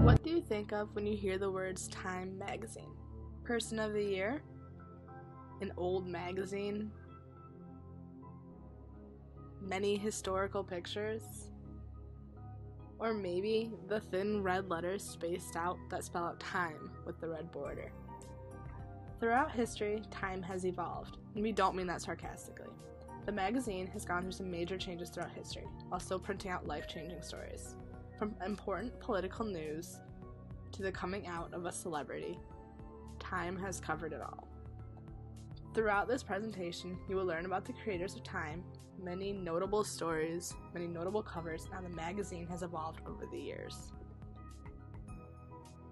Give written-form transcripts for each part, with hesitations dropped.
What do you think of when you hear the words Time magazine? Person of the year? An old magazine? Many historical pictures? Or maybe the thin red letters spaced out that spell out time with the red border. Throughout history, Time has evolved, and we don't mean that sarcastically. The magazine has gone through some major changes throughout history, while still printing out life-changing stories. From important political news to the coming out of a celebrity, Time has covered it all. Throughout this presentation, you will learn about the creators of Time, many notable stories, many notable covers, and how the magazine has evolved over the years.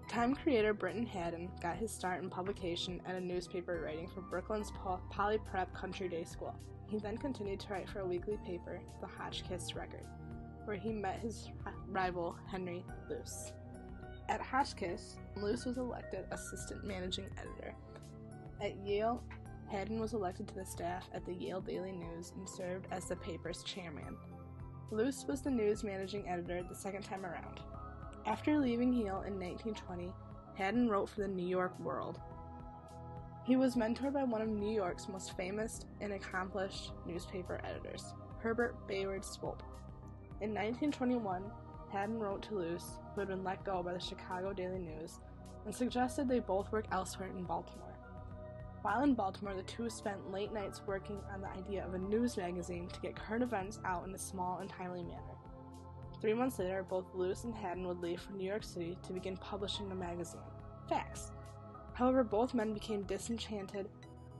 Time creator Brenton Haddon got his start in publication at a newspaper writing for Brooklyn's Poly Prep Country Day School. He then continued to write for a weekly paper, the Hotchkiss Record, where he met his rival Henry Luce. At Hotchkiss, Luce was elected assistant managing editor. At Yale, Haddon was elected to the staff at the Yale Daily News and served as the paper's chairman. Luce was the news managing editor the second time around. After leaving Yale in 1920, Haddon wrote for the New York World. He was mentored by one of New York's most famous and accomplished newspaper editors, Herbert Bayard Swope. In 1921, Haddon wrote to Luce, who had been let go by the Chicago Daily News, and suggested they both work elsewhere in Baltimore. While in Baltimore, the two spent late nights working on the idea of a news magazine to get current events out in a small and timely manner. 3 months later, both Luce and Haddon would leave for New York City to begin publishing the magazine, Facts. However, both men became disenchanted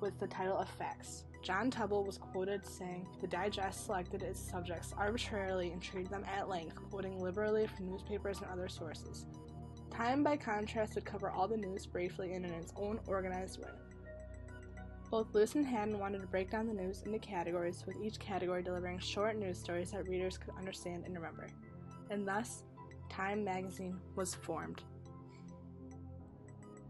with the title of Facts. John Tubble was quoted saying, "The Digest selected its subjects arbitrarily and treated them at length, quoting liberally from newspapers and other sources. Time, by contrast, would cover all the news briefly and in its own organized way." Both Luce and Haddon wanted to break down the news into categories, with each category delivering short news stories that readers could understand and remember. And thus, Time magazine was formed.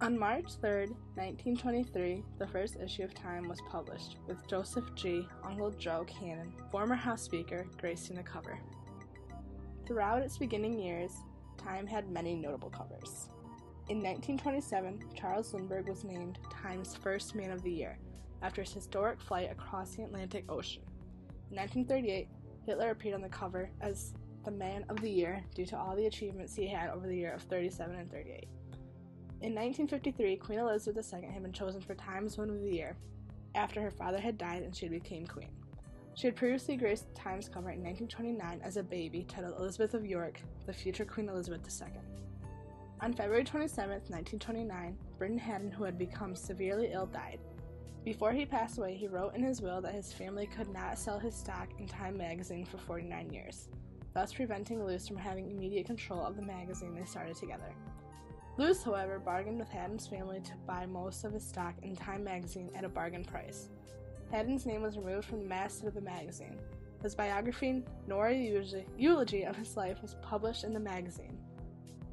On March 3, 1923, the first issue of Time was published, with Joseph G. Uncle Joe Cannon, former House Speaker, gracing the cover. Throughout its beginning years, Time had many notable covers. In 1927, Charles Lindbergh was named Time's first Man of the Year, after his historic flight across the Atlantic Ocean. In 1938, Hitler appeared on the cover as the Man of the Year due to all the achievements he had over the year of 37 and 38. In 1953, Queen Elizabeth II had been chosen for Time's Man of the Year after her father had died and she became queen. She had previously graced Time's cover in 1929 as a baby titled Elizabeth of York, the future Queen Elizabeth II. On February 27, 1929, Brenton Haddon, who had become severely ill, died. Before he passed away, he wrote in his will that his family could not sell his stock in Time magazine for 49 years, thus preventing Luce from having immediate control of the magazine they started together. Luce, however, bargained with Haddon's family to buy most of his stock in Time magazine at a bargain price. Haddon's name was removed from the masthead of the magazine. His biography, nor a eulogy of his life, was published in the magazine.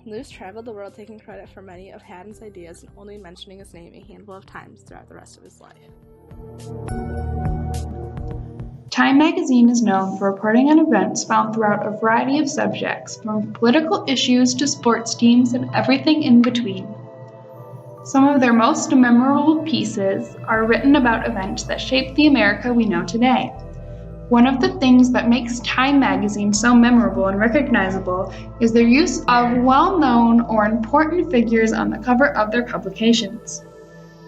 Luce traveled the world taking credit for many of Haddon's ideas and only mentioning his name a handful of times throughout the rest of his life. Time magazine is known for reporting on events found throughout a variety of subjects, from political issues to sports teams and everything in between. Some of their most memorable pieces are written about events that shaped the America we know today. One of the things that makes Time magazine so memorable and recognizable is their use of well-known or important figures on the cover of their publications.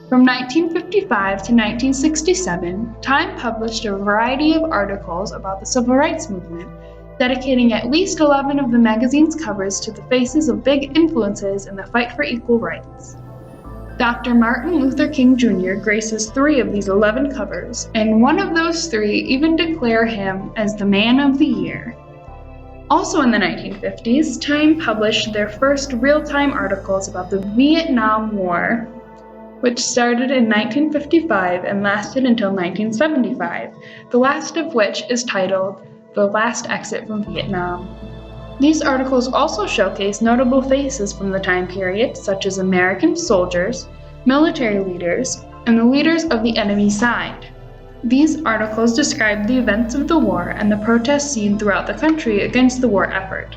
From 1955 to 1967, Time published a variety of articles about the Civil Rights Movement, dedicating at least 11 of the magazine's covers to the faces of big influences in the fight for equal rights. Dr. Martin Luther King Jr. graces 3 of these 11 covers, and one of those 3 even declare him as the Man of the Year. Also in the 1950s, Time published their first real-time articles about the Vietnam War, which started in 1955 and lasted until 1975, the last of which is titled The Last Exit from Vietnam. These articles also showcase notable faces from the time period, such as American soldiers, military leaders, and the leaders of the enemy side. These articles describe the events of the war and the protests seen throughout the country against the war effort.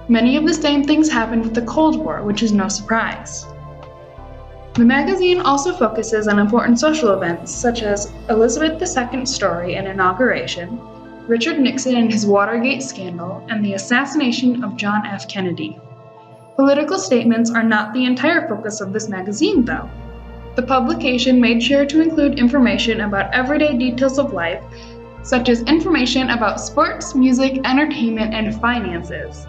Many of the same things happened with the Cold War, which is no surprise. The magazine also focuses on important social events such as Elizabeth II's story and inauguration, Richard Nixon and his Watergate scandal, and the assassination of John F. Kennedy. Political statements are not the entire focus of this magazine, though. The publication made sure to include information about everyday details of life, such as information about sports, music, entertainment, and finances.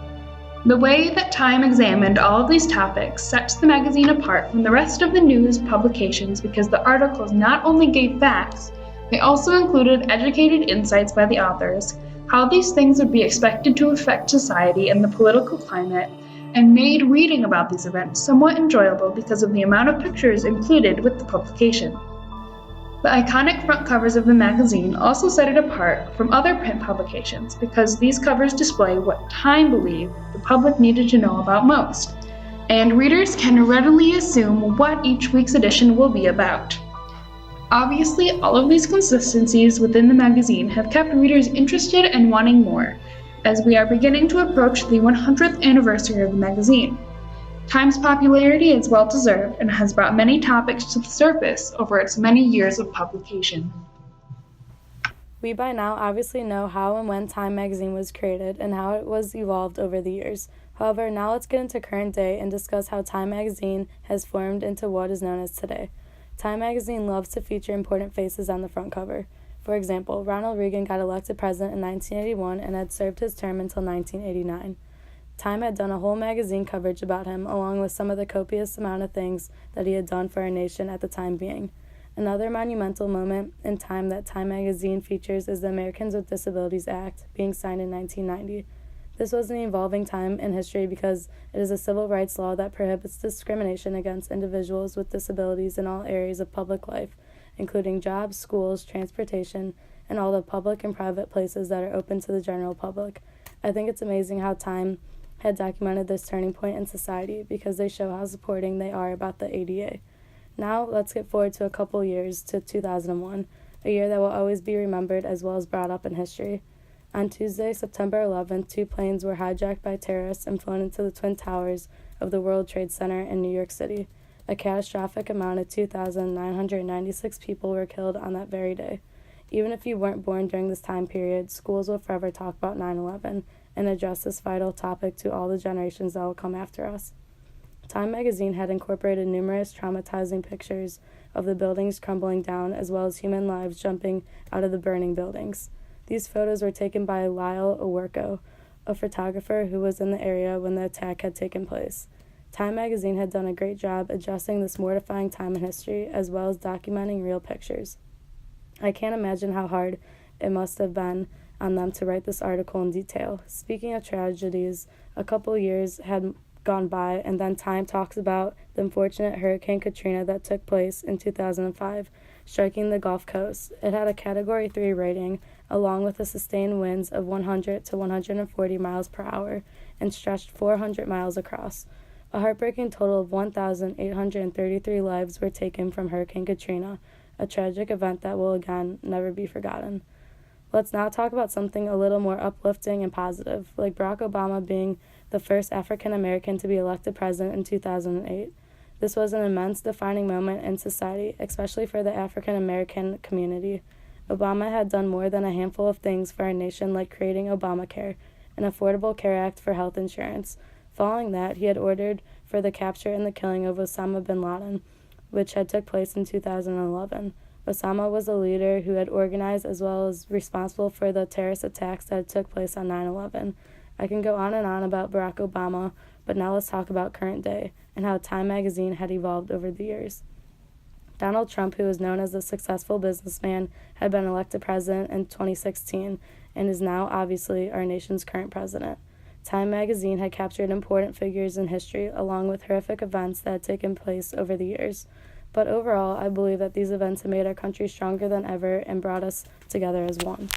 The way that Time examined all of these topics sets the magazine apart from the rest of the news publications because the articles not only gave facts, they also included educated insights by the authors, how these things would be expected to affect society and the political climate, and made reading about these events somewhat enjoyable because of the amount of pictures included with the publication. The iconic front covers of the magazine also set it apart from other print publications because these covers display what Time believed the public needed to know about most, and readers can readily assume what each week's edition will be about. Obviously, all of these consistencies within the magazine have kept readers interested and wanting more, as we are beginning to approach the 100th anniversary of the magazine. Time's popularity is well-deserved and has brought many topics to the surface over its many years of publication. We by now obviously know how and when Time magazine was created and how it was evolved over the years. However, now let's get into current day and discuss how Time magazine has formed into what is known as today. Time magazine loves to feature important faces on the front cover. For example, Ronald Reagan got elected president in 1981 and had served his term until 1989. Time had done a whole magazine coverage about him, along with some of the copious amount of things that he had done for our nation at the time being. Another monumental moment in time that Time magazine features is the Americans with Disabilities Act, being signed in 1990. This was an evolving time in history because it is a civil rights law that prohibits discrimination against individuals with disabilities in all areas of public life, including jobs, schools, transportation, and all the public and private places that are open to the general public. I think it's amazing how Time had documented this turning point in society because they show how supporting they are about the ADA. Now, let's get forward to a couple years to 2001, a year that will always be remembered as well as brought up in history. On Tuesday, September 11th, 2 planes were hijacked by terrorists and flown into the Twin Towers of the World Trade Center in New York City. A catastrophic amount of 2,996 people were killed on that very day. Even if you weren't born during this time period, schools will forever talk about 9/11 and address this vital topic to all the generations that will come after us. Time magazine had incorporated numerous traumatizing pictures of the buildings crumbling down as well as human lives jumping out of the burning buildings. These photos were taken by Lyle Owerko, a photographer who was in the area when the attack had taken place. Time magazine had done a great job addressing this mortifying time in history as well as documenting real pictures. I can't imagine how hard it must have been on them to write this article in detail. Speaking of tragedies, a couple years had gone by, and then Time talks about the unfortunate Hurricane Katrina that took place in 2005, striking the Gulf Coast. It had a Category 3 rating, along with the sustained winds of 100 to 140 miles per hour, and stretched 400 miles across. A heartbreaking total of 1,833 lives were taken from Hurricane Katrina, a tragic event that will again never be forgotten. Let's now talk about something a little more uplifting and positive, like Barack Obama being the first African American to be elected president in 2008. This was an immense defining moment in society, especially for the African American community. Obama had done more than a handful of things for our nation, like creating Obamacare, an Affordable Care Act for health insurance. Following that, he had ordered for the capture and the killing of Osama bin Laden, which had took place in 2011. Osama was a leader who had organized as well as responsible for the terrorist attacks that took place on 9/11. I can go on and on about Barack Obama, but now let's talk about current day and how Time magazine had evolved over the years. Donald Trump, who is known as a successful businessman, had been elected president in 2016 and is now obviously our nation's current president. Time magazine had captured important figures in history along with horrific events that had taken place over the years. But overall, I believe that these events have made our country stronger than ever and brought us together as one.